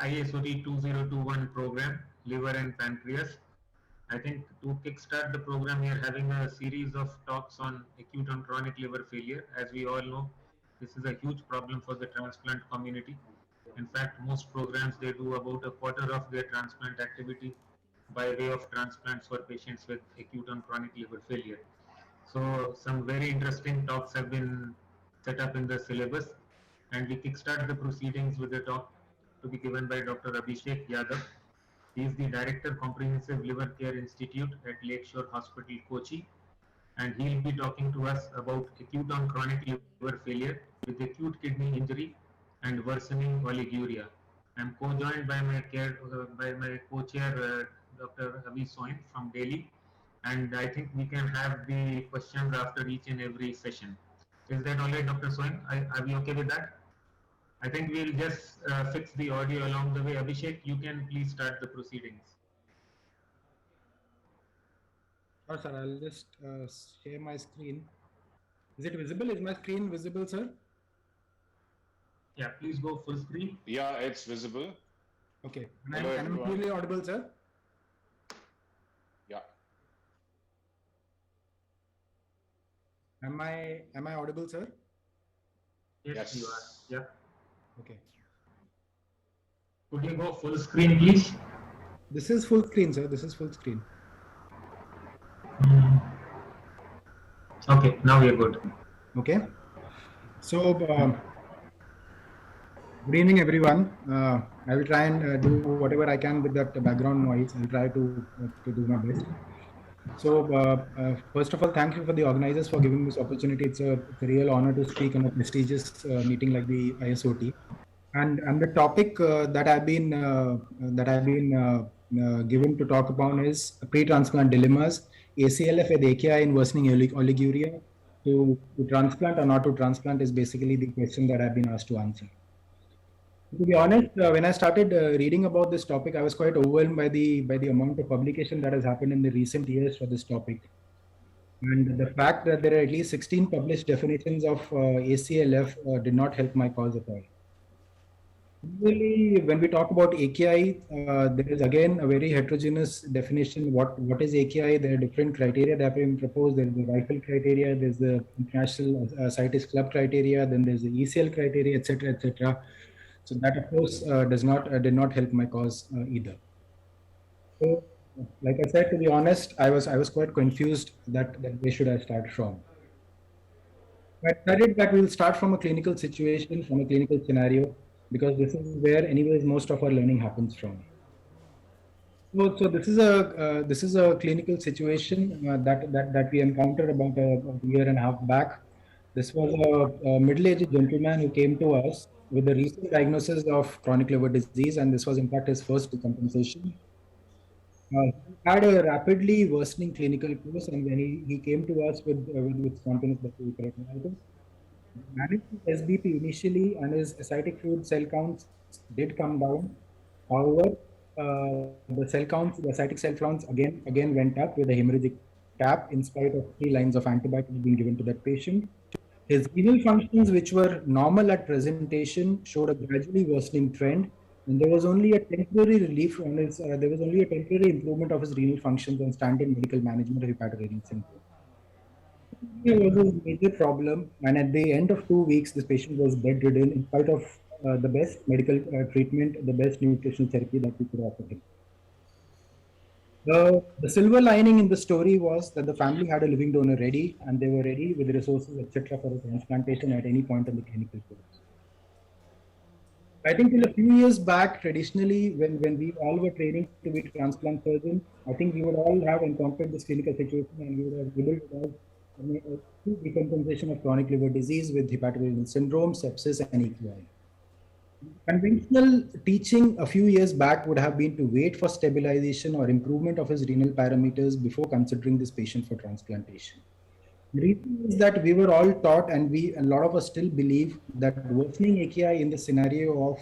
ISOT 2021 program, liver and pancreas. I think to kickstart the program, we are having a series of talks on acute and chronic liver failure. As we all know, this is a huge problem for the transplant community. In fact, most programs they do about a quarter of their transplant activity by way of transplants for patients with acute and chronic liver failure. So some very interesting talks have been set up in the syllabus, and we kickstart the proceedings with a talk to be given by Dr. Abhishek Yadav. He is the Director Comprehensive Liver Care Institute at Lakeshore Hospital, Kochi, and he'll be talking to us about acute and chronic liver failure with acute kidney injury and worsening oliguria. I'm co-joined by my co-chair, Dr. Avi Soin from Delhi, and I think we can have the questions after each and every session. Is that all right, Dr. Soin? Are we okay with that? I think we'll just fix the audio along the way. Abhishek, you can please start the proceedings. Sure, sir. I'll just share my screen. Is it visible? Is my screen visible, sir? Yeah, please go full screen. Yeah, it's visible. Okay. Hello, And I'm everyone. clearly audible, sir? Yeah. Am I audible, sir? Yes, you are. Yeah. Okay. Could you go full screen, please? This is full screen, sir. This is full screen. Okay, now we are good. Okay. So, good evening, everyone. I will try and do whatever I can with that background noise. I'll try to do my best. So, first of all, thank you for the organizers for giving this opportunity. It's a real honor to speak on a prestigious meeting like the ISOT. And the topic that I've been given to talk upon is pre-transplant dilemmas, ACLF with AKI in worsening oliguria. To transplant or not to transplant is basically the question that I've been asked to answer. To be honest, when I started reading about this topic, I was quite overwhelmed by the amount of publication that has happened in the recent years for this topic, and the fact that there are at least 16 published definitions of ACLF did not help my cause at all. Usually, when we talk about AKI, there is again a very heterogeneous definition. What is AKI? There are different criteria that have been proposed. There is the rifle criteria, there's the International CITES Club criteria, then there's the ECL criteria, etc., etc. So that, of course, did not help my cause either. So, like I said, to be honest, I was quite confused that where should I start from. I decided that we'll start from a clinical situation, from a clinical scenario, because this is where, anyways, most of our learning happens from. So this is a clinical situation that we encountered about a year and a half back. This was a middle-aged gentleman who came to us with a recent diagnosis of chronic liver disease, and this was in fact his first decompensation. He had a rapidly worsening clinical course, and when he came to us with spontaneous bacterial peritonitis, managed his SBP initially, and his ascitic fluid cell counts did come down. However, the ascitic cell counts again went up with a hemorrhagic tap in spite of 3 lines of antibiotics being given to that patient. His renal functions, which were normal at presentation, showed a gradually worsening trend, and there was only a temporary relief on his. There was only a temporary improvement of his renal functions on standard medical management of hepatorenal syndrome. It was a major problem, and at the end of 2 weeks, this patient was bedridden in spite of the best medical treatment, the best nutritional therapy that we could offer him. The silver lining in the story was that the family had a living donor ready, and they were ready with resources, etc., for a transplantation at any point in the clinical course. I think till a few years back, traditionally, when we all were training to be transplant surgeons, I think we would all have encountered this clinical situation, and we would have able to have decompensation of chronic liver disease with hepatorenal syndrome, sepsis, and AKI. Conventional teaching a few years back would have been to wait for stabilization or improvement of his renal parameters before considering this patient for transplantation. The reason is that we were all taught, and a lot of us still believe, that worsening AKI in the scenario of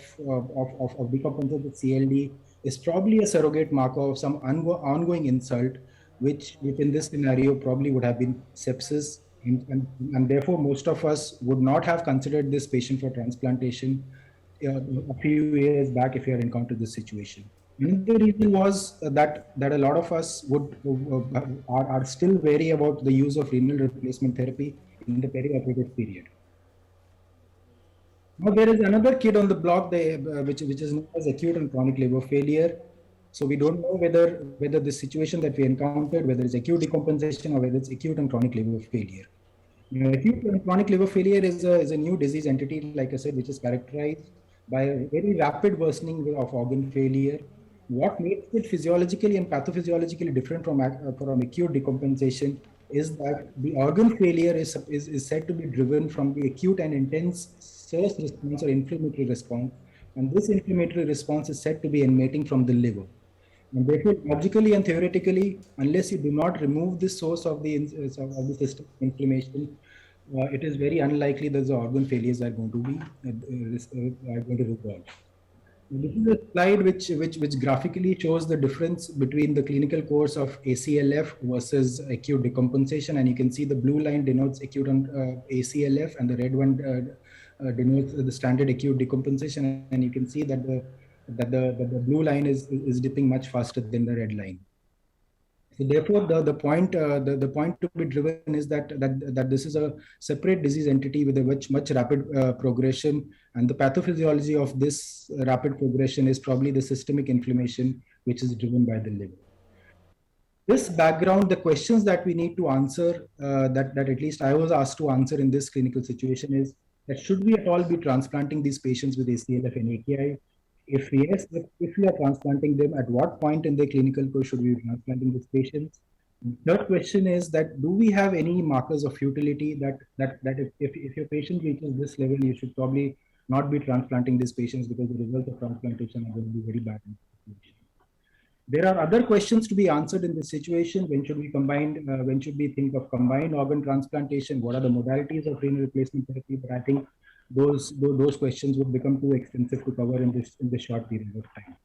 decompensated CLD is probably a surrogate marker of some ongoing insult, which in this scenario probably would have been sepsis, and therefore most of us would not have considered this patient for transplantation a few years back if you had encountered this situation. Another reason was that a lot of us are still wary about the use of renal replacement therapy in the perioperative period. Now there is another kid on the block, which is known as acute and chronic liver failure. So we don't know whether the situation that we encountered, whether it's acute decompensation or whether it's acute and chronic liver failure. Acute and chronic liver failure is a new disease entity, like I said, which is characterized by a very rapid worsening of organ failure. What makes it physiologically and pathophysiologically different from acute decompensation is that the organ failure is said to be driven from the acute and intense SIRS response or inflammatory response. And this inflammatory response is said to be emanating from the liver. And therefore, logically and theoretically, unless you do not remove the source of the systemic inflammation, it is very unlikely that the organ failures are going to be resolve. This is a slide which graphically shows the difference between the clinical course of ACLF versus acute decompensation, and you can see the blue line denotes acute ACLF, and the red one denotes the standard acute decompensation, and you can see that the blue line is dipping much faster than the red line. So therefore, the point to be driven is that this is a separate disease entity with a much rapid progression, and the pathophysiology of this rapid progression is probably the systemic inflammation, which is driven by the liver. This background, the questions that we need to answer, that at least I was asked to answer in this clinical situation, is that should we at all be transplanting these patients with ACLF and AKI? If yes, if we are transplanting them, at what point in their clinical course should we be transplanting these patients? Third question is that do we have any markers of futility that if your patient reaches this level, you should probably not be transplanting these patients because the results of transplantation are going to be very bad in this situation. There are other questions to be answered in this situation. When should we combine? When should we think of combined organ transplantation? What are the modalities of renal replacement therapy? But I think those questions would become too extensive to cover in this short period of time.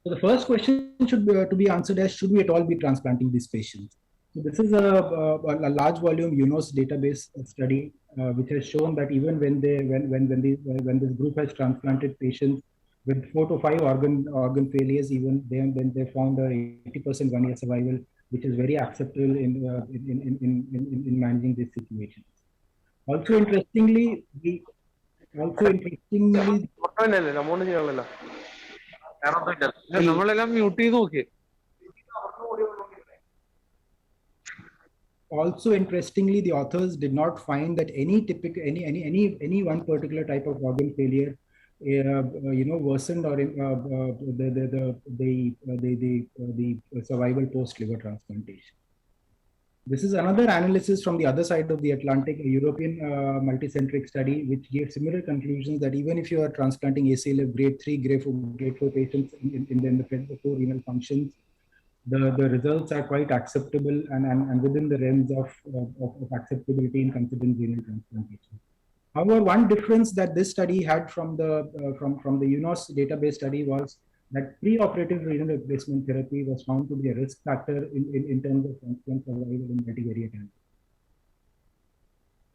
So the first question should be, to be answered as, should we at all be transplanting these patients? So this is a large volume UNOS database study which has shown that even when this group has transplanted patients with 4 to 5 organ failures, even then they found a 80% 1-year survival, which is very acceptable in managing this situation. Also interestingly, Also interestingly, the authors did not find that any one particular type of organ failure worsened or the survival post liver transplantation. This is another analysis from the other side of the Atlantic, a European multicentric study, which gave similar conclusions that even if you are transplanting ACLF grade 3, grade 4 patients in the poor renal functions, the results are quite acceptable and within the realms of acceptability in considering renal transplantation. However, one difference that this study had from the UNOS database study was that preoperative renal replacement therapy was found to be a risk factor in terms of transplant survival in multivariate animals.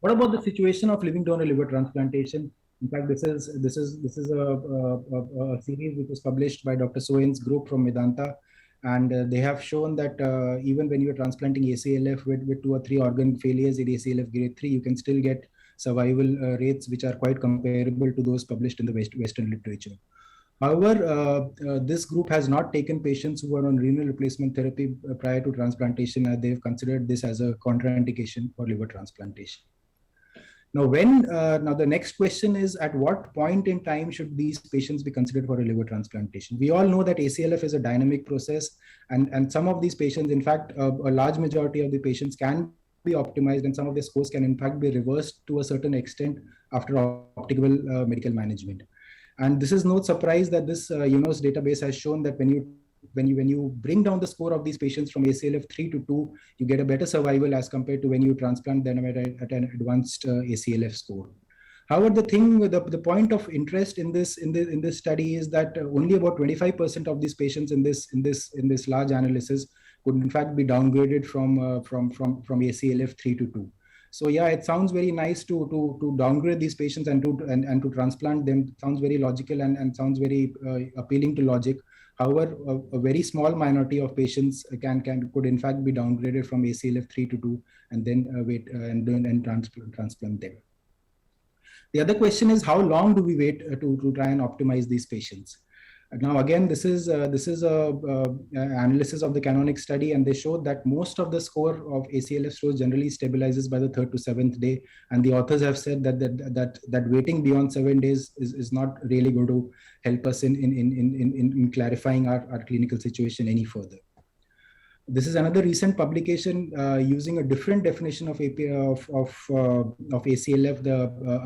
What about the situation of living donor liver transplantation? In fact, this is a series which was published by Dr. Sohen's group from Medanta, and they have shown that even when you are transplanting ACLF with 2 or 3 organ failures in ACLF grade 3, you can still get survival rates which are quite comparable to those published in the Western literature. However, this group has not taken patients who are on renal replacement therapy prior to transplantation, as they've considered this as a contraindication for liver transplantation. Now, now the next question is, at what point in time should these patients be considered for a liver transplantation? We all know that ACLF is a dynamic process, and some of these patients, in fact, a large majority of the patients can be optimized, and some of the scores can in fact be reversed to a certain extent after optimal medical management. And this is no surprise that this UNOS database has shown that when you bring down the score of these patients from ACLF 3 to 2, you get a better survival as compared to when you transplant them at an advanced ACLF score. However, the point of interest in this study is that only about 25% of these patients in this large analysis could in fact be downgraded from ACLF 3 to 2. So yeah, it sounds very nice to downgrade these patients and to transplant them. It sounds very logical and sounds very appealing to logic. However, a very small minority of patients could in fact be downgraded from ACLF 3 to 2 and then and transplant them. The other question is, how long do we wait to try and optimize these patients? Now, again, this is a analysis of the Canonic study, and they showed that most of the score of ACLF scores generally stabilizes by the 3rd to 7th day. And the authors have said that waiting beyond 7 days is not really going to help us in clarifying our clinical situation any further. This is another recent publication using a different definition of ACLF,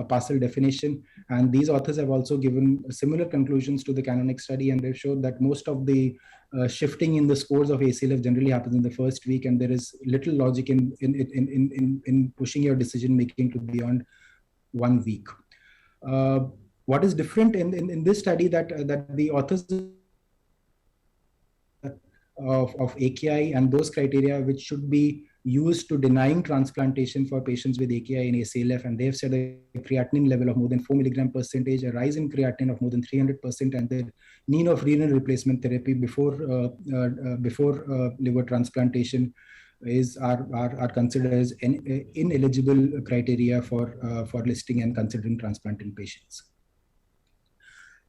a partial definition. And these authors have also given similar conclusions to the Canonic study, and they've showed that most of the shifting in the scores of ACLF generally happens in the first week, and there is little logic in pushing your decision making to beyond 1 week. What is different in this study that the authors of AKI and those criteria which should be used to denying transplantation for patients with AKI and ACLF, and they've said a creatinine level of more than 4 milligram percentage, a rise in creatinine of more than 300%, and the need of renal replacement therapy before liver transplantation are considered as ineligible criteria for listing and considering transplanting patients.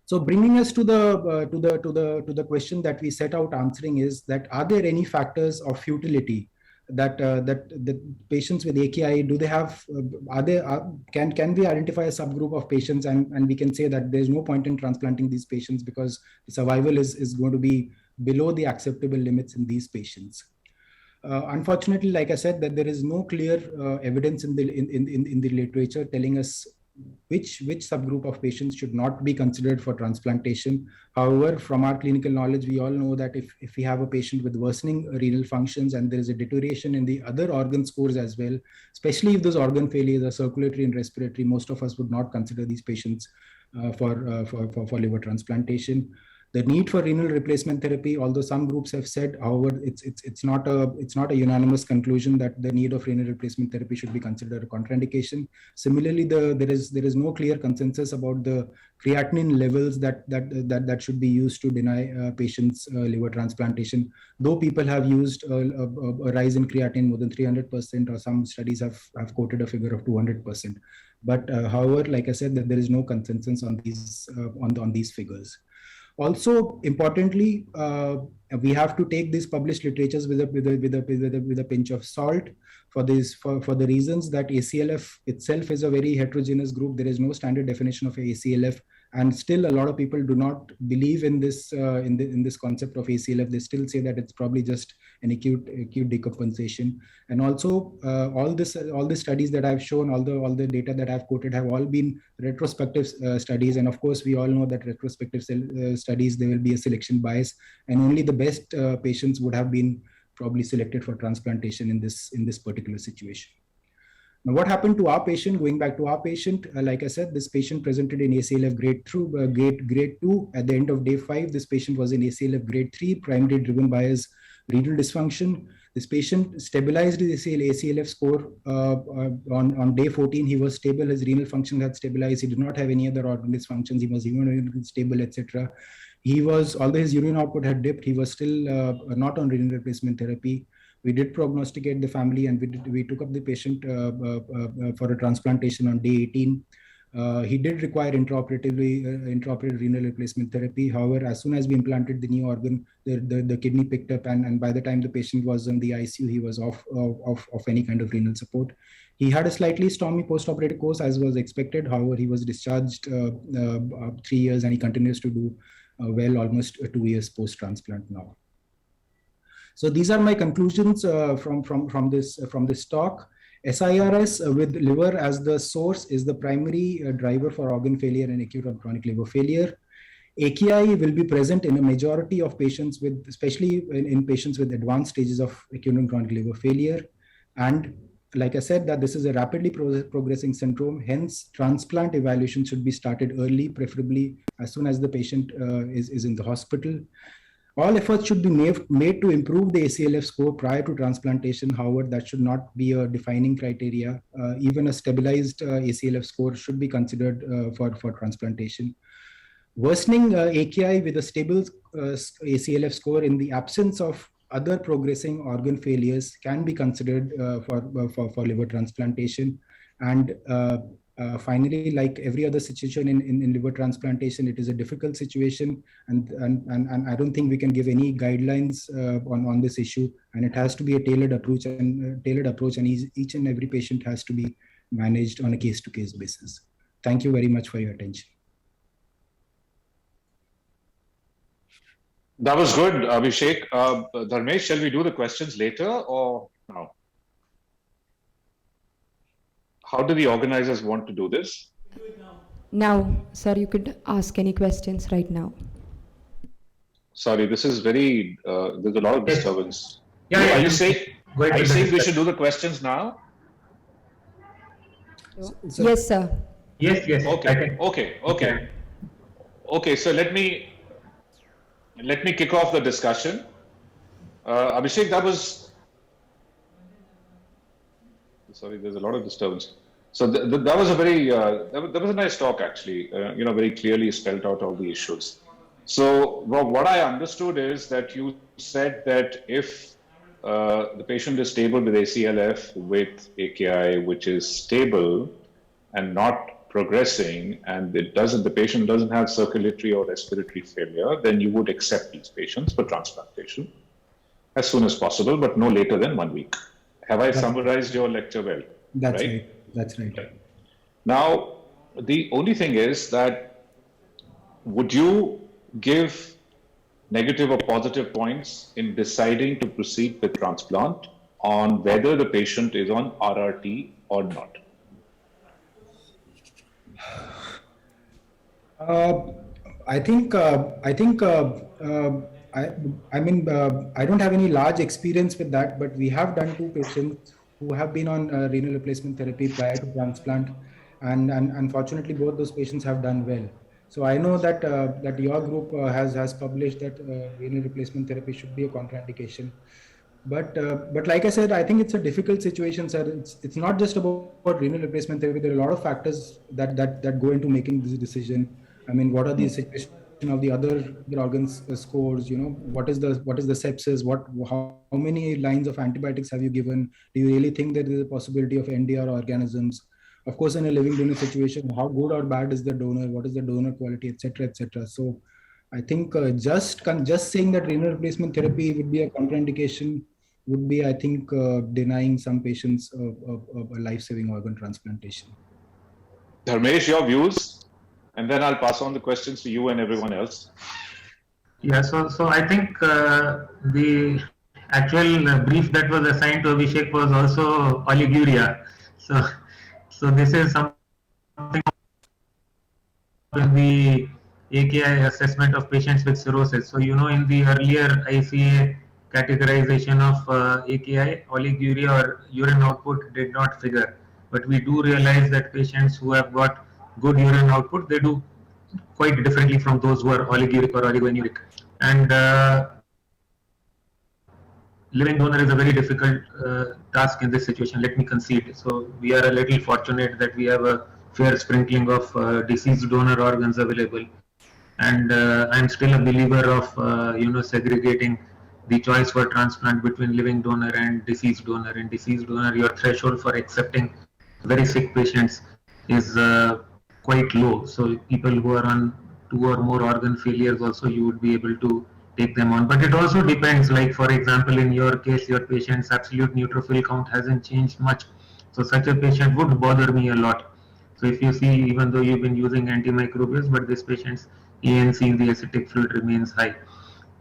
So bringing us to the question that we set out answering is that, are there any factors of futility that the patients with AKI, do they have, can we identify a subgroup of patients and we can say that there's no point in transplanting these patients because the survival is going to be below the acceptable limits in these patients? Unfortunately, like I said, that there is no clear evidence in the literature telling us which subgroup of patients should not be considered for transplantation. However, from our clinical knowledge, we all know that if we have a patient with worsening renal functions and there is a deterioration in the other organ scores as well, especially if those organ failures are circulatory and respiratory, most of us would not consider these patients for liver transplantation. The need for renal replacement therapy, although some groups have said, however, it's not a unanimous conclusion that the need of renal replacement therapy should be considered a contraindication. Similarly, there is no clear consensus about the creatinine levels that should be used to deny patients liver transplantation. Though people have used a rise in creatinine more than 300%, or some studies have quoted a figure of 200%. But however, like I said, that there is no consensus on these on these figures. Also, importantly, we have to take these published literatures with a pinch of salt for the reasons that ACLF itself is a very heterogeneous group. There is no standard definition of ACLF, and still a lot of people do not believe in this in this concept of ACLF. They still say that it's probably just an acute decompensation. And also, all the studies that I've shown, all the data that I've quoted have all been retrospective studies. And of course, we all know that retrospective studies, there will be a selection bias, and only the best patients would have been probably selected for transplantation in this particular situation. Now, what happened to our patient? Going back to our patient, like I said, this patient presented in ACLF grade 2 at the end of day 5. This patient was in ACLF grade 3, primarily driven by his renal dysfunction. This patient stabilized his ACLF score on day 14. He was stable. His renal function had stabilized. He did not have any other organ dysfunctions. He was even stable, etc. He was, although his urine output had dipped, he was still not on renal replacement therapy. We did prognosticate the family, and we took up the patient for a transplantation on day 18. He did require intraoperative renal replacement therapy. However, as soon as we implanted the new organ, the kidney picked up, and by the time the patient was in the ICU, he was off any kind of renal support. He had a slightly stormy post-operative course, as was expected. However, he was discharged 3 years, and he continues to do well almost 2 years post-transplant now. So these are my conclusions from this talk. SIRS with liver as the source is the primary driver for organ failure and acute or chronic liver failure. AKI will be present in a majority of patients with, especially in patients with advanced stages of acute and chronic liver failure. And like I said, that this is a rapidly progressing syndrome. Hence, transplant evaluation should be started early, preferably as soon as the patient is in the hospital. All efforts should be made to improve the ACLF score prior to transplantation. However, that should not be a defining criteria. Even a stabilized ACLF score should be considered for transplantation. Worsening AKI with a stable ACLF score in the absence of other progressing organ failures can be considered for liver transplantation. And finally, like every other situation in liver transplantation, it is a difficult situation, and I don't think we can give any guidelines on this issue. And it has to be a tailored approach, and each and every patient has to be managed on a case-to-case basis. Thank you very much for your attention. That was good, Abhishek. Dharmesh, shall we do the questions later or now? How do the organizers want to do this? Now, sir, you could ask any questions right now. Sorry, this is very, there's a lot of disturbance. Yeah, are you saying we should do the questions now? Yes, sir. Yes. Okay, so let me kick off the discussion. Abhishek, that was, sorry, there's a lot of disturbance. So that was a very, that was a nice talk actually, very clearly spelled out all the issues. So what I understood is that you said that if the patient is stable with ACLF with AKI, which is stable and not progressing, and the patient doesn't have circulatory or respiratory failure, then you would accept these patients for transplantation as soon as possible, but no later than 1 week. Have I summarized your lecture well? That's right. That's right. Now, the only thing is that would you give negative or positive points in deciding to proceed with transplant on whether the patient is on RRT or not? I don't have any large experience with that, but we have done 2 patients who have been on renal replacement therapy prior to transplant, and unfortunately both those patients have done well. So I know that that your group has published that renal replacement therapy should be a contraindication. But like I said, I think it's a difficult situation, sir. It's not just about renal replacement therapy. There are a lot of factors that go into making this decision. I mean, what are the situation of the other organs scores? What is the sepsis? How many lines of antibiotics have you given? Do you really think that there is a possibility of NDR organisms? Of course, in a living donor situation, how good or bad is the donor? What is the donor quality, etc., etc. So, I think just saying that renal replacement therapy would be a contraindication would be, I think, denying some patients a life-saving organ transplantation. Dharmesh, your views, and then I'll pass on the questions to you and everyone else. Yeah, so I think the actual brief that was assigned to Abhishek was also oliguria. So this is something in the AKI assessment of patients with cirrhosis. So in the earlier ICA categorization of AKI, oliguria or urine output did not figure. But we do realize that patients who have got good urine output, they do quite differently from those who are oliguric or oligoanuric. And living donor is a very difficult task in this situation, let me concede. So we are a little fortunate that we have a fair sprinkling of deceased donor organs available. And I'm still a believer of segregating the choice for transplant between living donor and deceased donor. In deceased donor, your threshold for accepting very sick patients is quite low. So people who are on 2 or more organ failures also, you would be able to take them on. But it also depends, like for example, in your case, your patient's absolute neutrophil count hasn't changed much. So such a patient would bother me a lot. So if you see, even though you've been using antimicrobials, but this patient's ANC in the acidic fluid remains high.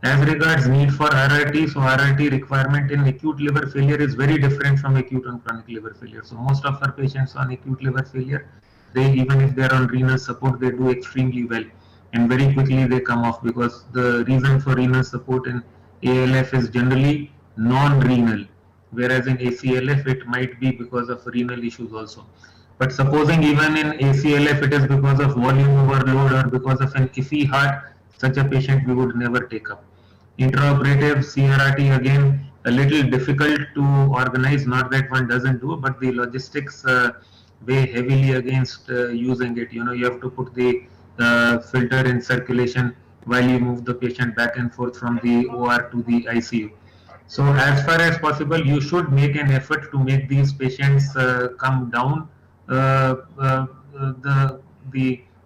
As regards need for RRT, so RRT requirement in acute liver failure is very different from acute and chronic liver failure. So most of our patients on acute liver failure, they, even if they're on renal support, they do extremely well. And very quickly they come off, because the reason for renal support in ALF is generally non-renal, whereas in ACLF it might be because of renal issues also. But supposing even in ACLF it is because of volume overload or because of an iffy heart, such a patient we would never take up. Intraoperative CRRT, again, a little difficult to organize, not that one doesn't do, but the logistics weigh heavily against using it. You know, you have to put the filter in circulation while you move the patient back and forth from the OR to the ICU. So as far as possible, you should make an effort to make these patients come down the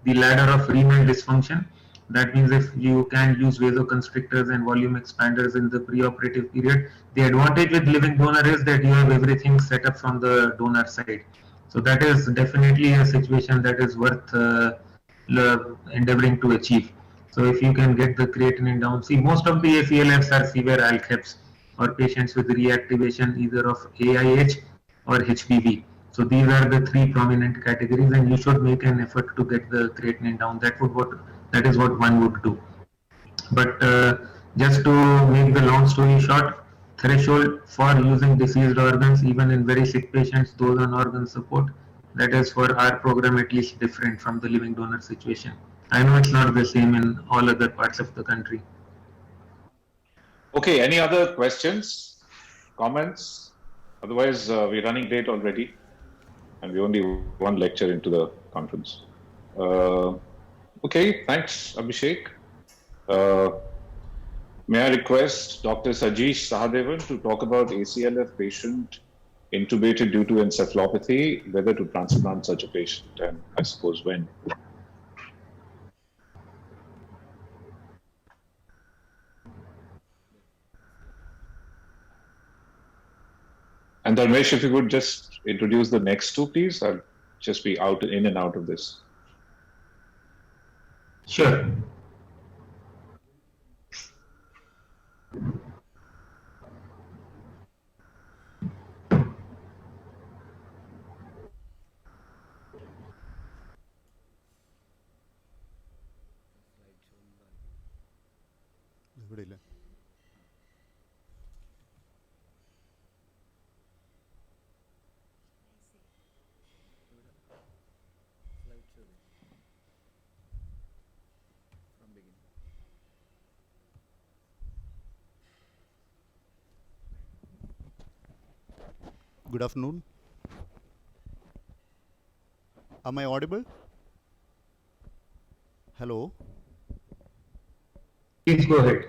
the ladder of renal dysfunction. That means if you can use vasoconstrictors and volume expanders in the preoperative period, the advantage with living donor is that you have everything set up from the donor side. So that is definitely a situation that is worth endeavoring to achieve. So if you can get the creatinine down, see, most of the ACLFs are severe ALCHEPs or patients with reactivation either of AIH or HPV. So these are the three prominent categories, and you should make an effort to get the creatinine down. That is what one would do. But just to make the long story short, threshold for using diseased organs, even in very sick patients, those on organ support, that is for our program at least different from the living donor situation. I know it's not the same in all other parts of the country. Okay, any other questions, comments? Otherwise, we're running late already, and we only one lecture into the conference. Okay, thanks, Abhishek. May I request Dr. Sajeesh Sahadevan to talk about ACLF patient intubated due to encephalopathy, whether to transplant such a patient, and I suppose when. And Dharmesh, if you could just introduce the next two, please. I'll just be in and out of this. Sure. Good afternoon. Am I audible? Hello? Please go ahead.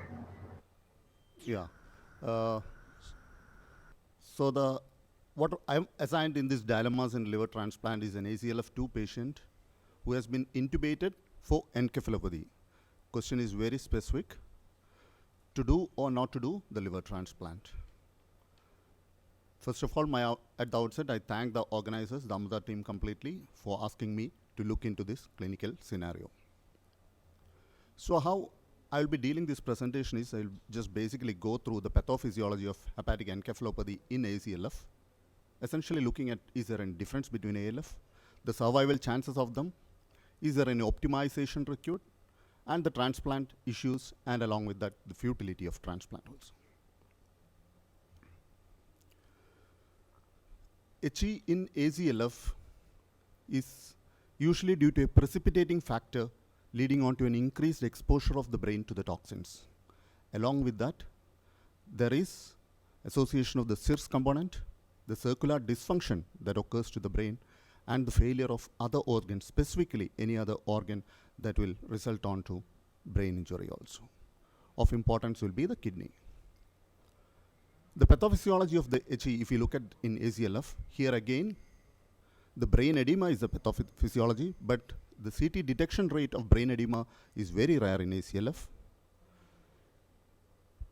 Yeah. So what I'm assigned in this dilemmas in liver transplant is an ACLF2 patient who has been intubated for encephalopathy. Question is very specific: to do or not to do the liver transplant. First of all, at the outset, I thank the organizers, the Amrita team completely, for asking me to look into this clinical scenario. So how I'll be dealing this presentation is I'll just basically go through the pathophysiology of hepatic encephalopathy in ACLF, essentially looking at is there any difference between ALF, the survival chances of them, is there any optimization required, and the transplant issues, and along with that, the futility of transplant also. HE in ACLF is usually due to a precipitating factor leading on to an increased exposure of the brain to the toxins. Along with that, there is association of the CIRS component, the circular dysfunction that occurs to the brain, and the failure of other organs, specifically any other organ that will result on to brain injury also. Of importance will be the kidney. The pathophysiology of the HE, if you look at in ACLF, here again, the brain edema is the pathophysiology, but the CT detection rate of brain edema is very rare in ACLF.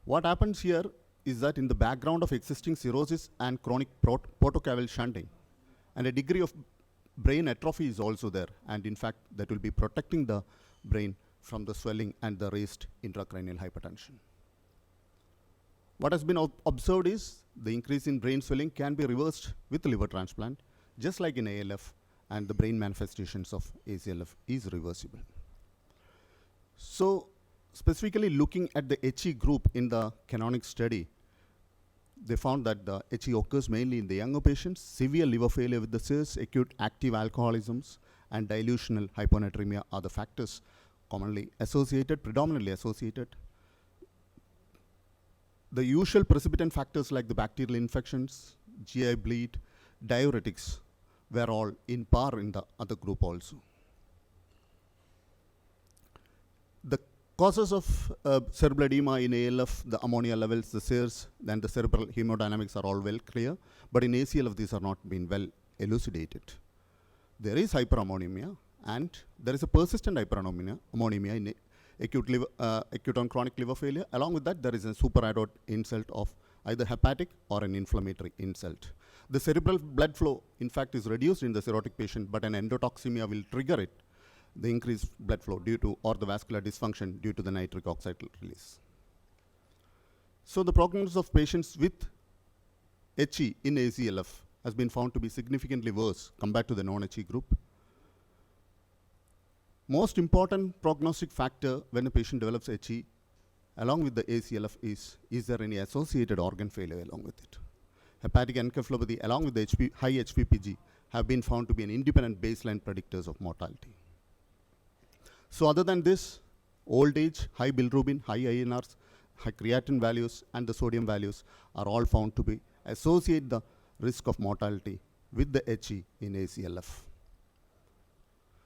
What happens here is that in the background of existing cirrhosis and chronic portocaval shunting, and a degree of brain atrophy is also there, and in fact, that will be protecting the brain from the swelling and the raised intracranial hypertension. What has been observed is the increase in brain swelling can be reversed with liver transplant, just like in ALF, and the brain manifestations of ACLF is reversible. So specifically looking at the HE group in the canonic study, they found that the HE occurs mainly in the younger patients, severe liver failure with the CIRS, acute active alcoholisms, and dilutional hyponatremia are the factors commonly associated, predominantly associated. the usual precipitant factors like the bacterial infections, GI bleed, diuretics were all in par in the other group also. The causes of cerebral edema in ALF, the ammonia levels, the SIRS, and the cerebral hemodynamics are all well clear, but in ACLF these are not been well elucidated. There is hyperammonemia, and there is a persistent hyperammonemia in acute on chronic liver failure. Along with that, there is a superadult insult of either hepatic or an inflammatory insult. The cerebral blood flow, in fact, is reduced in the cirrhotic patient, but an endotoxemia will trigger it, the increased blood flow due to, or the vascular dysfunction due to the nitric oxide release. So the prognosis of patients with HE in ACLF has been found to be significantly worse compared to the non-HE group. Most important prognostic factor when a patient develops HE along with the ACLF is there any associated organ failure along with it? Hepatic encephalopathy along with the high HPPG have been found to be an independent baseline predictors of mortality. So other than this, old age, high bilirubin, high INRs, high creatinine values, and the sodium values are all found to be associate the risk of mortality with the HE in ACLF.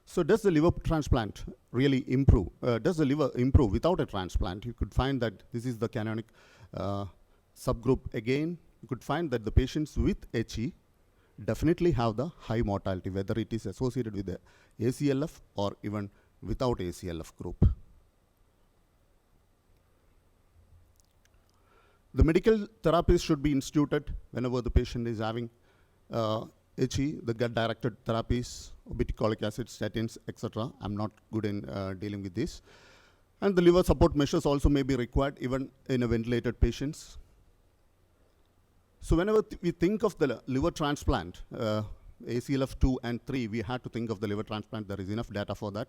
So does the liver transplant really improve? Does the liver improve without a transplant? You could find that this is the canonic subgroup again. You could find that the patients with HE definitely have the high mortality, whether it is associated with the ACLF or even without ACLF group. The medical therapies should be instituted whenever the patient is having HE, the gut-directed therapies, obeticholic acid, statins, etc. I'm not good in dealing with this. And the liver support measures also may be required even in a ventilated patients. So whenever we think of the liver transplant, ACLF 2 and 3, we had to think of the liver transplant. There is enough data for that.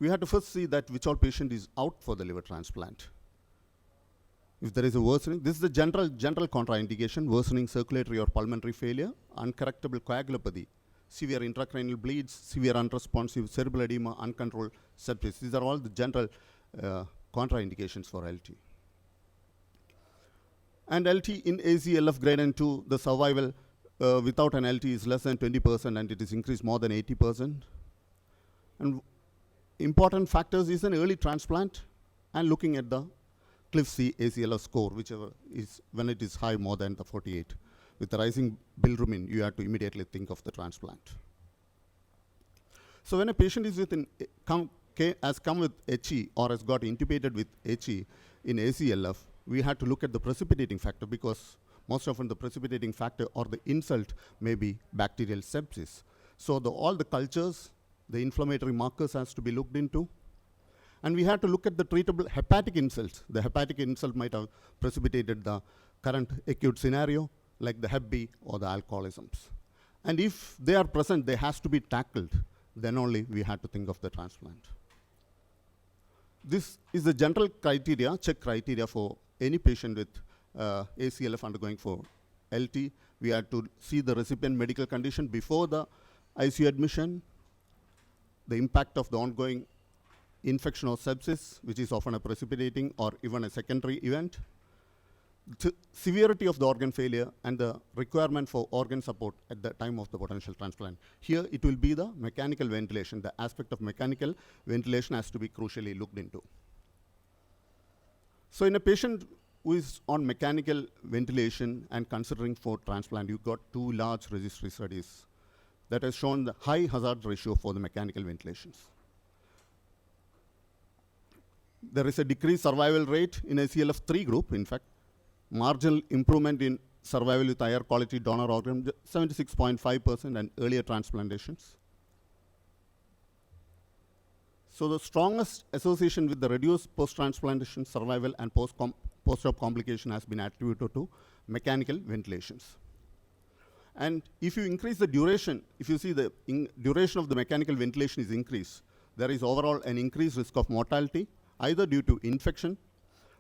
We had to first see that which all patient is out for the liver transplant. If there is a worsening, this is the general contraindication: worsening circulatory or pulmonary failure, uncorrectable coagulopathy, severe intracranial bleeds, severe unresponsive cerebral edema, uncontrolled sepsis. These are all the general contraindications for LT. And LT in ACLF grade N2, the survival without an LT is less than 20%, and it is increased more than 80%. And important factors is an early transplant and looking at the CLIF-C ACLF score, whichever is, when it is high more than the 48. With the rising bilirubin, you have to immediately think of the transplant. So when a patient is has come with HE or has got intubated with HE in ACLF, we had to look at the precipitating factor, because most often the precipitating factor or the insult may be bacterial sepsis. So all the cultures, the inflammatory markers has to be looked into. And we had to look at the treatable hepatic insults. The hepatic insult might have precipitated the current acute scenario, like the Hep B or the alcoholisms. And if they are present, they has to be tackled. Then only we had to think of the transplant. This is the general criteria, check criteria for any patient with ACLF undergoing for LT. We had to see the recipient medical condition before the ICU admission, the impact of the ongoing infection or sepsis, which is often a precipitating or even a secondary event, the severity of the organ failure, and the requirement for organ support at the time of the potential transplant. Here it will be the mechanical ventilation. The aspect of mechanical ventilation has to be crucially looked into. So in a patient who is on mechanical ventilation and considering for transplant, you've got two large registry studies that has shown the high hazard ratio for the mechanical ventilations. There is a decreased survival rate in ACLF 3 group, in fact. Marginal improvement in survival with higher quality donor organ, 76.5%, and earlier transplantations. So the strongest association with the reduced post-transplantation survival and post-op complication has been attributed to mechanical ventilations. And if you increase the duration, if you see the duration of the mechanical ventilation is increased, there is overall an increased risk of mortality, either due to infection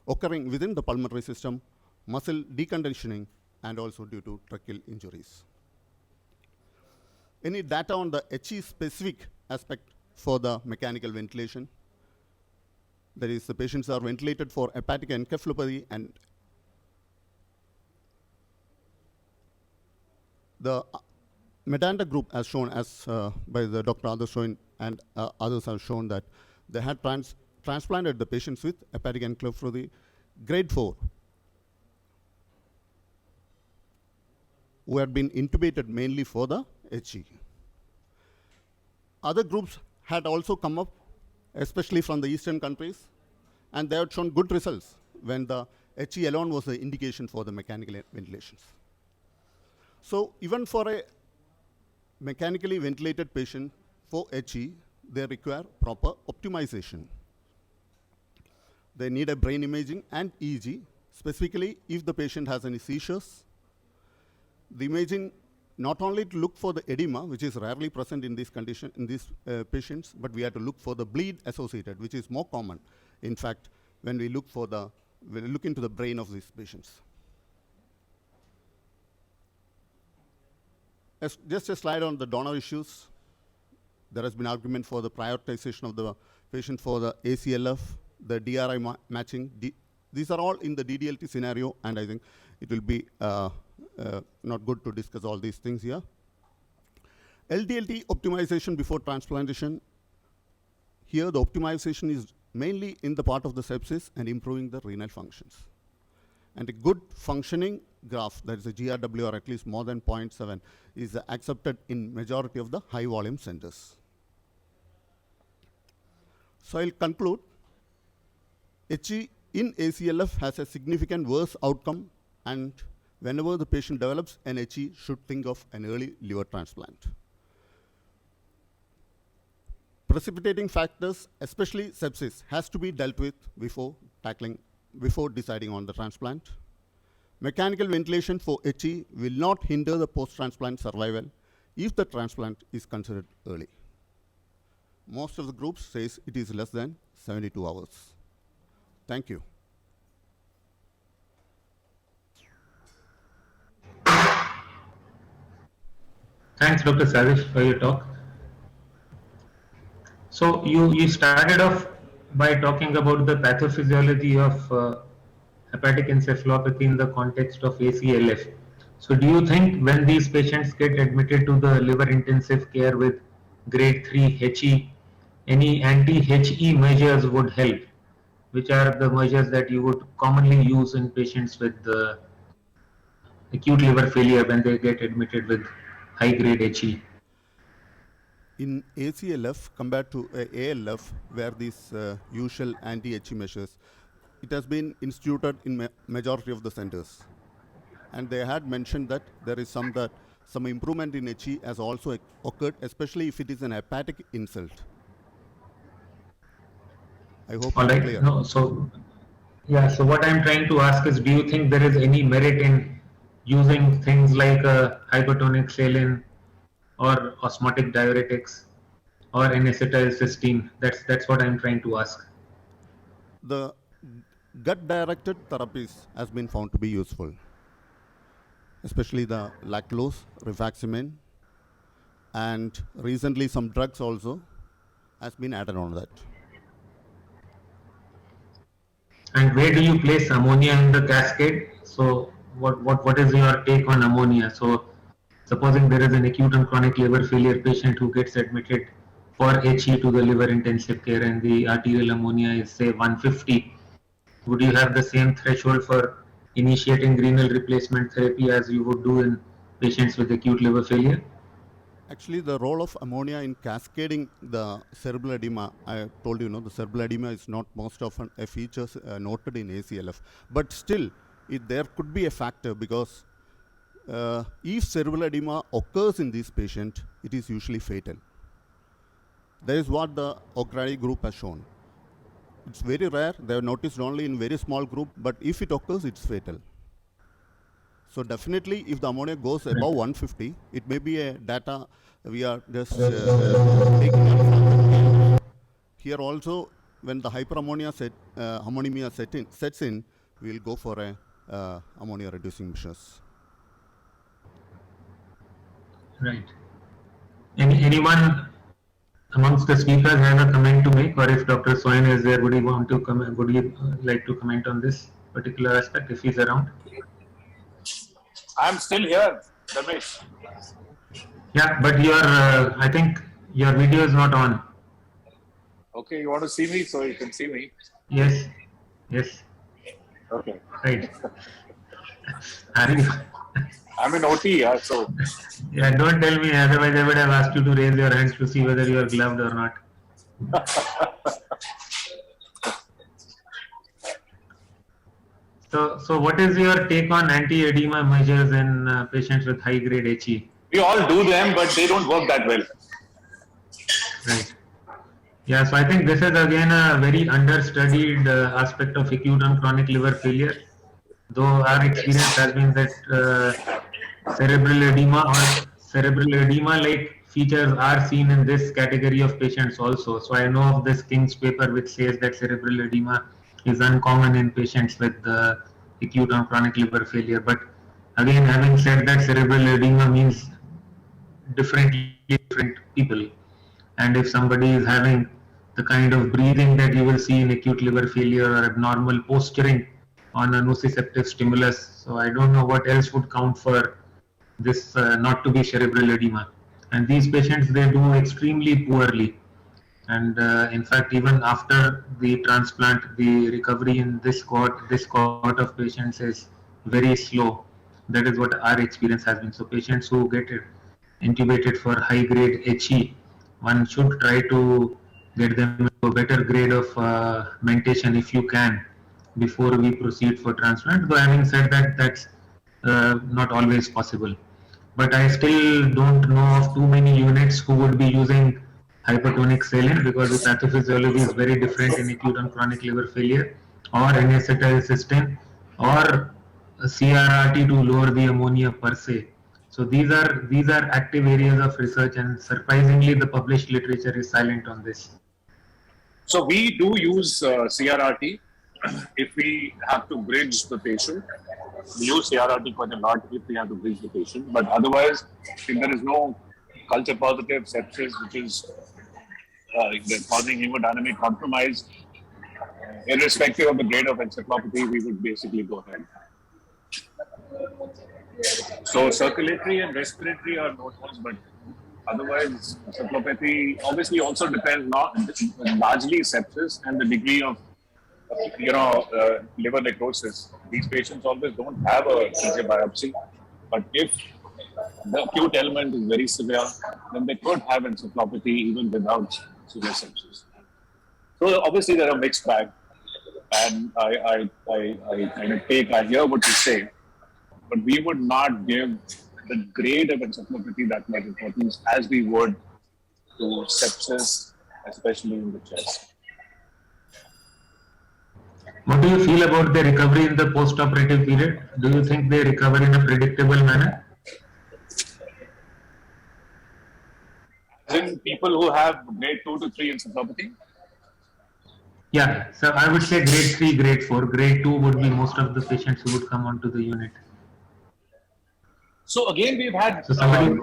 occurring within the pulmonary system, muscle deconditioning, and also due to tracheal injuries. Any data on the HE specific aspect for the mechanical ventilation? That is, the patients are ventilated for hepatic encephalopathy, and the Medanta group has shown, as by the Dr. Adashoin and others have shown, that they had transplanted the patients with hepatic encephalopathy grade 4 who had been intubated mainly for the HE. Other groups had also come up, especially from the eastern countries, and they had shown good results when the HE alone was the indication for the mechanical ventilations. So even for a mechanically ventilated patient for HE, they require proper optimization. They need a brain imaging and EEG, specifically if the patient has any seizures. The imaging not only to look for the edema, which is rarely present in this condition, in these patients, but we have to look for the bleed associated, which is more common, in fact, when we look into the brain of these patients. Just a slide on the donor issues. There has been argument for the prioritization of the patient for the ACLF, the DRI matching. These are all in the DDLT scenario, and I think it will be not good to discuss all these things here. LDLT optimization before transplantation. Here the optimization is mainly in the part of the sepsis and improving the renal functions. And a good functioning graph, that is a GRW or at least more than 0.7, is accepted in majority of the high volume centers. So I'll conclude. HE in ACLF has a significant worse outcome, and whenever the patient develops an HE, should think of an early liver transplant. Precipitating factors, especially sepsis, has to be dealt with before deciding on the transplant. Mechanical ventilation for HE will not hinder the post-transplant survival if the transplant is considered early. Most of the groups says it is less than 72 hours. Thank you. Thanks, Dr. Sadish, for your talk. So you started off by talking about the pathophysiology of hepatic encephalopathy in the context of ACLF. So do you think when these patients get admitted to the liver intensive care with grade 3 HE, any anti-HE measures would help? Which are the measures that you would commonly use in patients with acute liver failure when they get admitted with high grade HE? In ACLF compared to ALF, where these usual anti-HE measures, it has been instituted in majority of the centers. And they had mentioned that there is some improvement in HE has also occurred, especially if it is an hepatic insult. I hope All it's right. clear. No, so what I'm trying to ask is, do you think there is any merit in using things like hypertonic saline or osmotic diuretics or N-acetylcysteine? That's what I'm trying to ask. The gut-directed therapies has been found to be useful, especially the lactulose, rifaximin, and recently some drugs also has been added on that. And where do you place ammonia in the cascade? So what is your take on ammonia? So supposing there is an acute and chronic liver failure patient who gets admitted for HE to the liver intensive care and the arterial ammonia is say 150, would you have the same threshold for initiating renal replacement therapy as you would do in patients with acute liver failure? Actually, the role of ammonia in cascading the cerebral edema, I told you, the cerebral edema is not most often a feature noted in ACLF. But still, there could be a factor because if cerebral edema occurs in this patient, it is usually fatal. That is what the O'Grady group has shown. It's very rare. They have noticed only in very small group, but if it occurs, it's fatal. So definitely, if the ammonia goes above 150, it may be a data we are just taking up. Here also, when the hyperammonia sets in, we will go for a ammonia reducing measures. Right. Anyone amongst the speakers have a comment to make, or if Dr. Soin is there, would you want to comment? Would you like to comment on this particular aspect if he's around? I'm still here, Ramesh. Yeah, but your I think your video is not on. Okay, you want to see me so you can see me? Yes, yes, Okay. right. Are you? I'm in OT, yeah, so Yeah, don't tell me. Otherwise, I would have asked you to raise your hands to see whether you are gloved or not. So what is your take on anti-edema measures in patients with high-grade HE? we all do them, but they don't work that well. Right. Yeah, so I think this is again a very understudied aspect of acute and chronic liver failure. Though our experience has been that cerebral edema or cerebral edema-like features are seen in this category of patients also. So I know of this King's paper which says that cerebral edema is uncommon in patients with acute or chronic liver failure. But again, having said that, cerebral edema means different people. And if somebody is having the kind of breathing that you will see in acute liver failure or abnormal posturing on a nociceptive stimulus, so I don't know what else would count for this not to be cerebral edema. And these patients, they do extremely poorly. And in fact, even after the transplant, the recovery in this cohort of patients is very slow. That is what our experience has been. So patients who get intubated for high-grade HE, one should try to get them into a better grade of mentation if you can before we proceed for transplant. Though having said that, that's not always possible. But I still don't know of too many units who would be using hypertonic saline because the pathophysiology is very different in acute and chronic liver failure, or N-acetylcysteine, or CRRT to lower the ammonia per se. So these are active areas of research, and surprisingly, the published literature is silent on this. So we do use CRRT if we have to bridge the patient. We use CRRT quite a lot if we have to bridge the patient. But otherwise, if there is no culture positive sepsis, which is causing hemodynamic compromise, irrespective of the grade of encephalopathy, we would basically go ahead. So circulatory and respiratory are notes, but otherwise encephalopathy obviously also depends largely sepsis and the degree of liver necrosis. These patients always don't have a CJ biopsy, but if the acute element is very severe, then they could have encephalopathy even without severe sepsis. So obviously they're a mixed bag, and I kind of I hear what you say, but we would not give the grade of encephalopathy that much importance as we would to sepsis, especially in the chest. What do you feel about the recovery in the post-operative period? Do you think they recover in a predictable manner? As in people who have grade 2 to 3 encephalopathy? Yeah, so I would say grade 3, grade 4. Grade 2 would be most of the patients who would come onto the unit. So again, we've had. So somebody,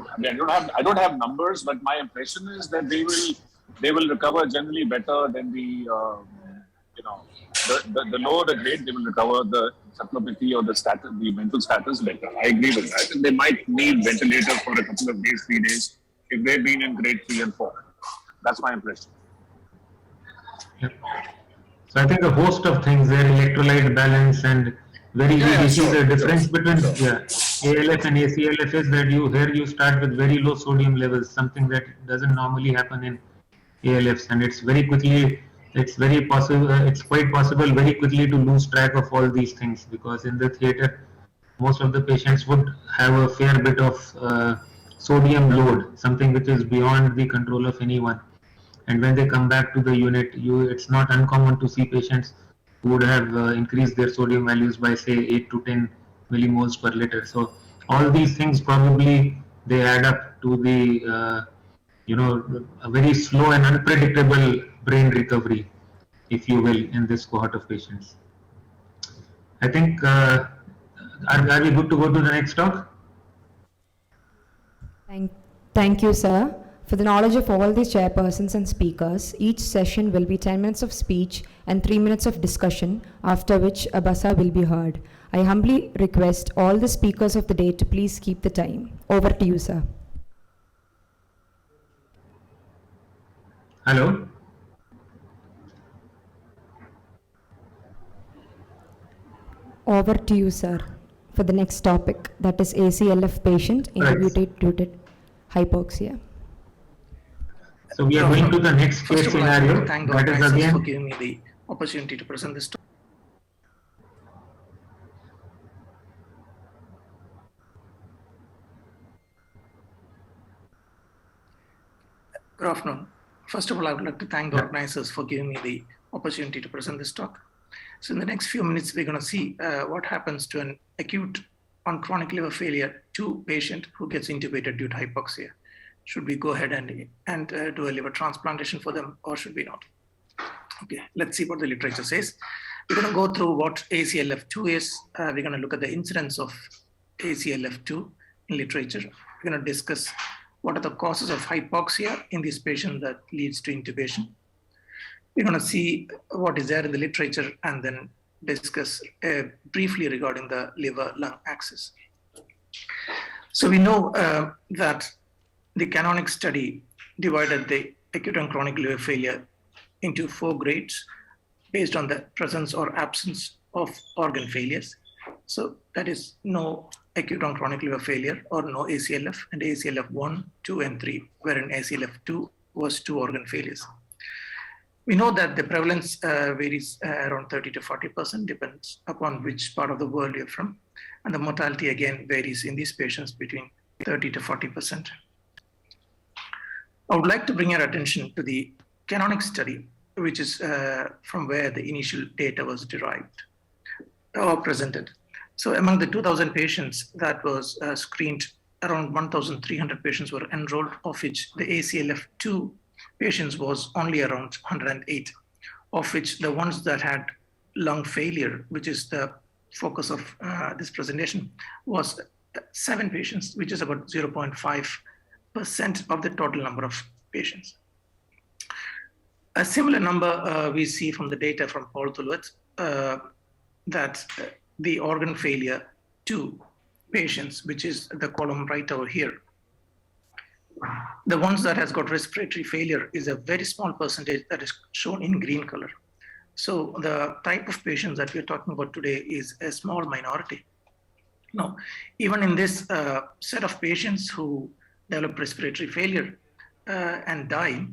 I don't have numbers, but my impression is that they will recover generally better than the lower the grade, they will recover the encephalopathy or the mental status better. I agree with that. And they might need ventilator for a couple of days, 3 days, if they've been in grade 3 and 4. That's my impression. Yep. So I think a host of things there, electrolyte balance and the difference between ALF and ACLF is that you start with very low sodium levels, something that doesn't normally happen in ALFs, and it's quite possible very quickly to lose track of all these things, because in the theater most of the patients would have a fair bit of sodium load, something which is beyond the control of anyone. And when they come back to the unit, it's not uncommon to see patients who would have increased their sodium values by say 8 to 10 millimoles per liter. So all these things probably they add up to the a very slow and unpredictable brain recovery, if you will, in this cohort of patients. I think are we good to go to the next talk? Thank you, sir. For the knowledge of all the chairpersons and speakers, each session will be 10 minutes of speech and 3 minutes of discussion, after which a buzzer will be heard. I humbly request all the speakers of the day to please keep the time. Over to you, sir. Hello. Over to you, sir, for the next topic, that is ACLF patient intubated due to hypoxia. So we are going to the next case First of all, I scenario. want to thank the That is organizers for again. giving me the opportunity to present this. Good afternoon. First of all, I would like to thank the organizers for giving me the opportunity to present this talk. So in the next few minutes, we're going to see what happens to an acute on chronic liver failure 2 patient who gets intubated due to hypoxia. Should we go ahead and do a liver transplantation for them, or should we not? Okay, let's see what the literature says. We're going to go through what ACLF2 is. We're going to look at the incidence of ACLF2 in literature. We're going to discuss what are the causes of hypoxia in this patient that leads to intubation. We're going to see what is there in the literature and then discuss briefly regarding the liver-lung axis. So we know that the Canonic study divided the acute and chronic liver failure into 4 grades based on the presence or absence of organ failures. So that is no acute and chronic liver failure or no ACLF, and ACLF 1, 2, and 3, wherein ACLF 2 was 2 organ failures. We know that the prevalence varies around 30 to 40%, depends upon which part of the world you're from. And the mortality again varies in these patients between 30 to 40%. I would like to bring your attention to the Canonic study, which is from where the initial data was derived or presented. So among the 2,000 patients that was screened, around 1,300 patients were enrolled, of which the ACLF2 patients was only around 108, of which the ones that had lung failure, which is the focus of this presentation, was 7 patients, which is about 0.5% of the total number of patients. A similar number we see from the data from Paul Tulwitz, that the organ failure 2 patients, which is the column right over here, the ones that has got respiratory failure is a very small percentage that is shown in green color. So the type of patients that we're talking about today is a small minority. Now, even in this set of patients who develop respiratory failure and die,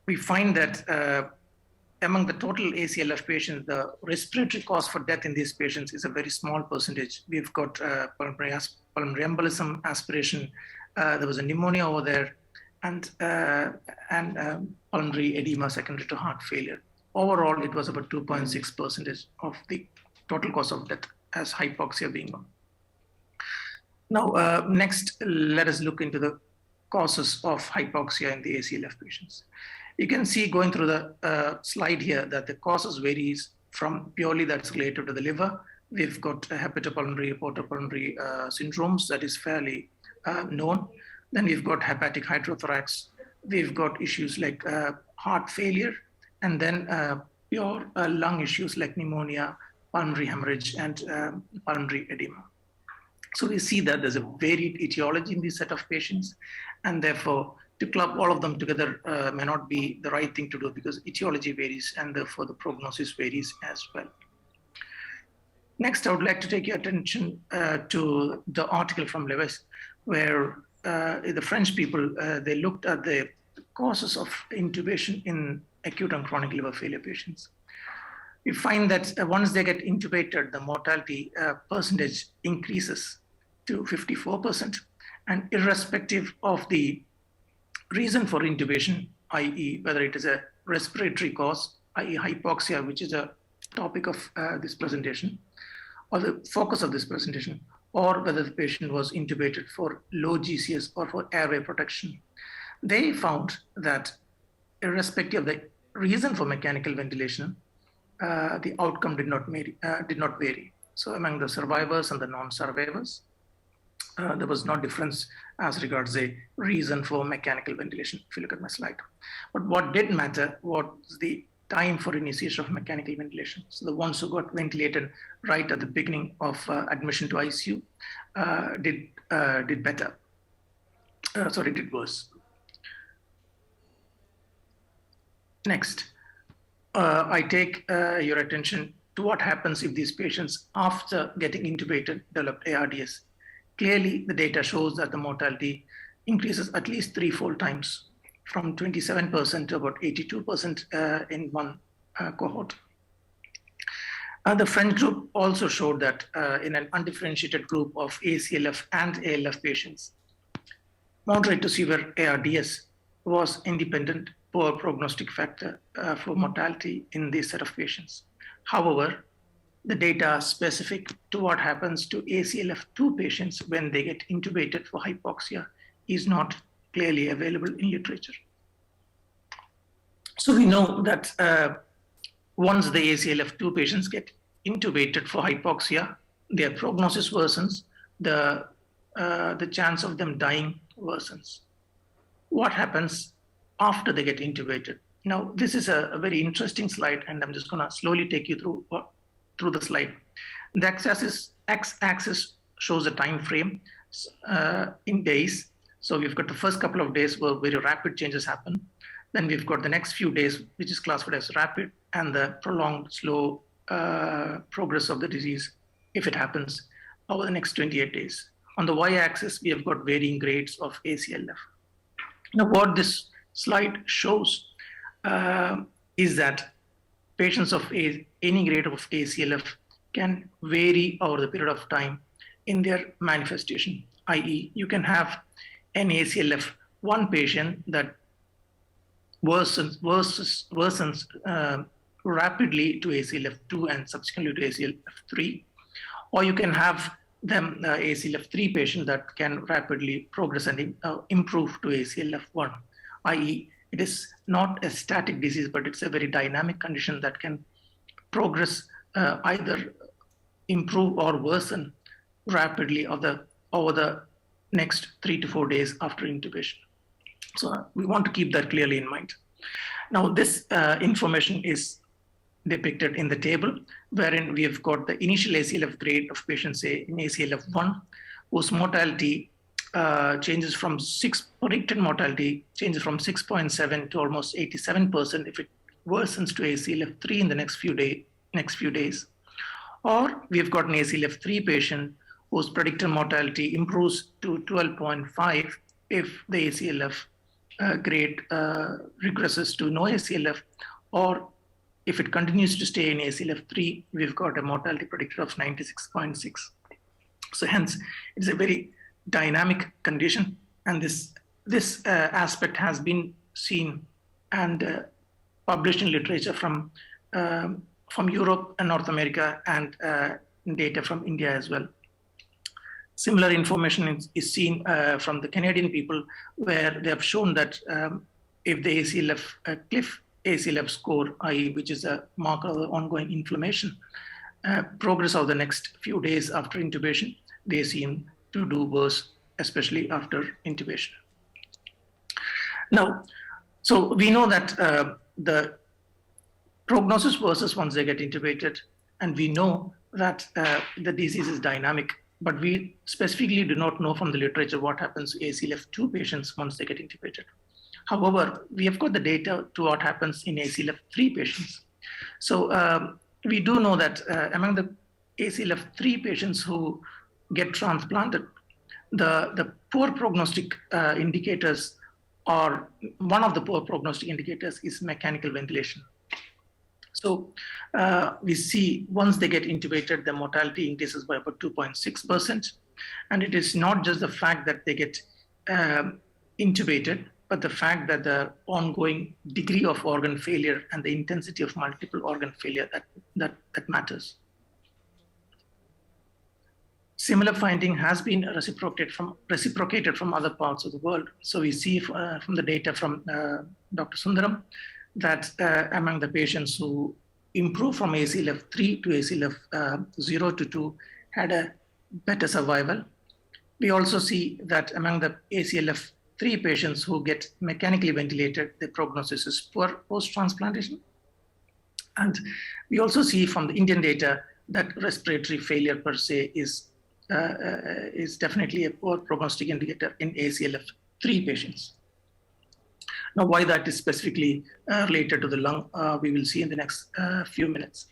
we find that among the total ACLF patients, the respiratory cause for death in these patients is a very small percentage. We've got pulmonary embolism, aspiration, there was a pneumonia over there, and pulmonary edema secondary to heart failure. Overall, it was about 2.6% of the total cause of death as hypoxia being one. Now, next, let us look into the causes of hypoxia in the ACLF patients. You can see going through the slide here that the causes varies from purely that's related to the liver. We've got hepatopulmonary, portopulmonary syndromes that is fairly known. Then we've got hepatic hydrothorax. We've got issues like heart failure, and then pure lung issues like pneumonia, pulmonary hemorrhage, and pulmonary edema. So we see that there's a varied etiology in this set of patients, and therefore to club all of them together may not be the right thing to do because etiology varies and therefore the prognosis varies as well. Next, I would like to take your attention to the article from Lewis, where the French people, they looked at the causes of intubation in acute and chronic liver failure patients. We find that once they get intubated, the mortality percentage increases to 54%, and irrespective of the reason for intubation, i.e. whether it is a respiratory cause, i.e. hypoxia, which is a topic of this presentation, or the focus of this presentation, or whether the patient was intubated for low GCS or for airway protection. They found that irrespective of the reason for mechanical ventilation, the outcome did not vary. So among the survivors and the non-survivors, there was no difference as regards a reason for mechanical ventilation, if you look at my slide. But what did matter was the time for initiation of mechanical ventilation. So the ones who got ventilated right at the beginning of admission to ICU did better. Did worse. Next, I take your attention to what happens if these patients, after getting intubated, develop ARDS. Clearly, the data shows that the mortality increases at least 3-fold times, from 27% to about 82% in one cohort. The French group also showed that in an undifferentiated group of ACLF and ALF patients, moderate to severe ARDS was independent poor prognostic factor for mortality in this set of patients. However, the data specific to what happens to ACLF2 patients when they get intubated for hypoxia is not clearly available in literature. So we know that once the ACLF2 patients get intubated for hypoxia, their prognosis worsens, the chance of them dying worsens. What happens after they get intubated? Now, this is a very interesting slide, and I'm just going to slowly take you through the slide. The x-axis shows a time frame in days. So we've got the first couple of days where very rapid changes happen. Then we've got the next few days, which is classified as rapid, and the prolonged, slow progress of the disease, if it happens, over the next 28 days. On the y-axis, we have got varying grades of ACLF. Now, what this slide shows is that patients of any grade of ACLF can vary over the period of time in their manifestation, i.e. you can have an ACLF1 patient that worsens rapidly to ACLF2 and subsequently to ACLF3, or you can have them ACLF3 patient that can rapidly progress and improve to ACLF1, i.e. it is not a static disease, but it's a very dynamic condition that can progress, either improve or worsen rapidly over the next 3 to 4 days after intubation. So we want to keep that clearly in mind. Now, this information is depicted in the table, wherein we have got the initial ACLF grade of patients, say in ACLF1, whose mortality changes from predicted mortality changes from 6.7 to almost 87% if it worsens to ACLF3 in the next few days. Or we've got an ACLF3 patient whose predicted mortality improves to 12.5 if the ACLF grade regresses to no ACLF, or if it continues to stay in ACLF3, we've got a mortality predictor of 96.6. So hence, it's a very dynamic condition, and this aspect has been seen and published in literature from Europe and North America, and data from India as well. Similar information is seen from the Canadian people, where they have shown that if the ACLF CLIF ACLF score, i.e. which is a marker of the ongoing inflammation, progress over the next few days after intubation, they seem to do worse, especially after intubation. Now, so we know that the prognosis versus once they get intubated, and we know that the disease is dynamic, but we specifically do not know from the literature what happens to ACLF2 patients once they get intubated. However, we have got the data to what happens in ACLF3 patients. So we do know that among the ACLF3 patients who get transplanted, the poor prognostic indicators, or one of the poor prognostic indicators, is mechanical ventilation. So we see once they get intubated, the mortality increases by about 2.6%. And it is not just the fact that they get intubated, but the fact that the ongoing degree of organ failure and the intensity of multiple organ failure that matters. Similar finding has been reciprocated from other parts of the world. So we see from the data from Dr. Sundaram that among the patients who improved from ACLF3 to ACLF 0 to 2 had a better survival. We also see that among the ACLF3 patients who get mechanically ventilated, the prognosis is poor post-transplantation. And we also see from the Indian data that respiratory failure per se is definitely a poor prognostic indicator in ACLF3 patients. Now, why that is specifically related to the lung, we will see in the next few minutes.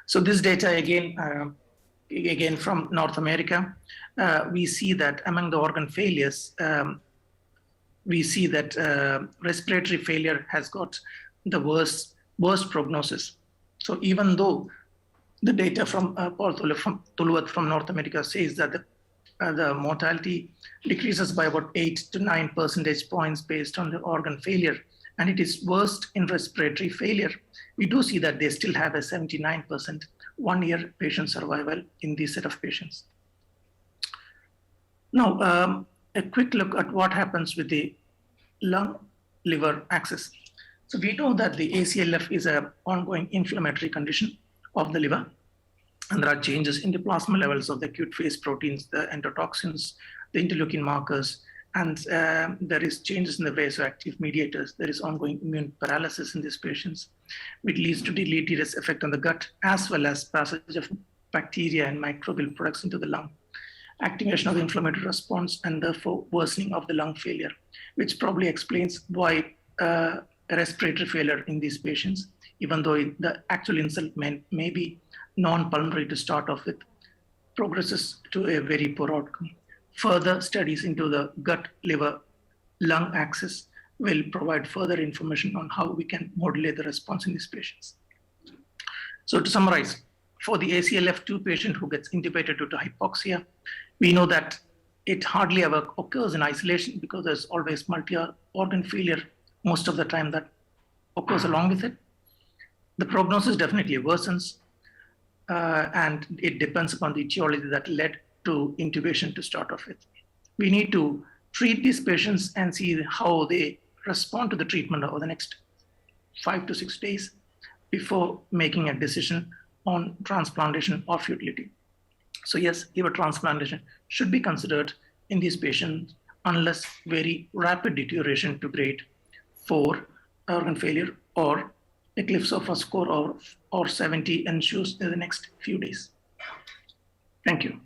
So this data again from North America, we see that among the organ failures, we see that respiratory failure has got the worst prognosis. So even though the data from Paul Tuluvat from North America says that the mortality decreases by about 8 to 9 percentage points based on the organ failure, and it is worst in respiratory failure, we do see that they still have a 79% one-year patient survival in this set of patients. Now, a quick look at what happens with the lung-liver axis. So we know that the ACLF is an ongoing inflammatory condition of the liver, and there are changes in the plasma levels of the acute phase proteins, the endotoxins, the interleukin markers, and there is changes in the vasoactive mediators. There is ongoing immune paralysis in these patients, which leads to deleterious effect on the gut, as well as passage of bacteria and microbial products into the lung, activation of the inflammatory response, and therefore worsening of the lung failure, which probably explains why respiratory failure in these patients, even though the actual insult may be non-pulmonary to start off with, progresses to a very poor outcome. Further studies into the gut-liver-lung axis will provide further information on how we can modulate the response in these patients. So to summarize, for the ACLF2 patient who gets intubated due to hypoxia, we know that it hardly ever occurs in isolation because there's always multi-organ failure most of the time that occurs along with it. The prognosis definitely worsens, and it depends upon the etiology that led to intubation to start off with. We need to treat these patients and see how they respond to the treatment over the next 5 to 6 days before making a decision on transplantation or futility. So yes, liver transplantation should be considered in these patients unless very rapid deterioration to grade 4 organ failure or eclipse of a score or 70 ensues in the next few days. Thank you.